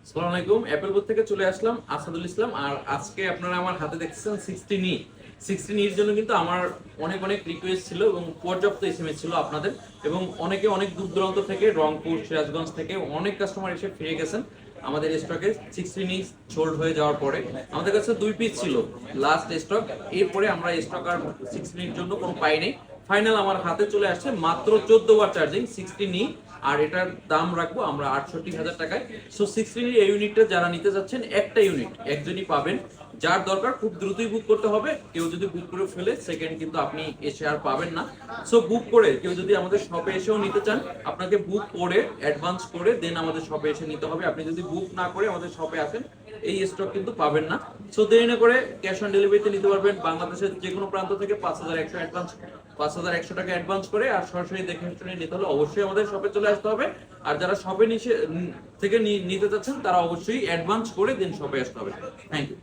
আসসালামু আলাইকুম। Apple booth থেকে চলে আসলাম, আসাদুল ইসলাম। আর আজকে আপনারা আমার হাতে দেখছেন 16 এর জন্য কিন্তু আমার অনেক অনেক রিকোয়েস্ট ছিল এবং পর্যাপ্ত এসএমএস ছিল আপনাদের, এবং অনেকে অনেক দূর দূরান্ত থেকে, রংপুর, সিরাজগঞ্জ থেকে অনেক কাস্টমার এসে ফিরে গেছেন আমাদের স্টকে 16 সোল্ড হয়ে যাওয়ার পরে। আমাদের কাছে 2 পিস ছিল লাস্ট স্টক, এরপরে আমরা স্টক আর 16 জন্য কোনো পাই নাই। ফাইনাল আমার হাতে চলে আসছে মাত্র 14 বার চার্জিং 16 আর এটার দাম রাখবো আমরা 68,000 টাকায়। সো 16 এই ইউনিটটা যারা নিতে যাচ্ছেন, একটা ইউনিট একজনই পাবেন। যার দরকার খুব দ্রুতই বুক করতে হবে। কেউ যদি বুক করে ফেলে সেকেন্ড কিন্তু আপনি এসে আর পাবেন না। সো বুক করে কেউ যদি আমাদের শপে এসেও নিতে চান, আপনাকে বুক করে অ্যাডভান্স করে দেন আমাদের শপে এসে নিতে হবে। আপনি যদি বুক না করে আমাদের শপে আসেন, এই স্টক কিন্তু পাবেন না। সো দেরি না করে ক্যাশ অন ডেলিভারিতে নিতে পারবেন। বাংলাদেশের যে কোনো প্রান্ত থেকে 5,100 টাকা অ্যাডভান্স করে, আর সরাসরি দেখে শুনে নিতে হলে অবশ্যই আমাদের শপে চলে আসতে হবে। আর যারা শপে থেকে নিতে চাচ্ছেন তারা অবশ্যই অ্যাডভান্স করে দেন শপে আসতে হবে। Thank you.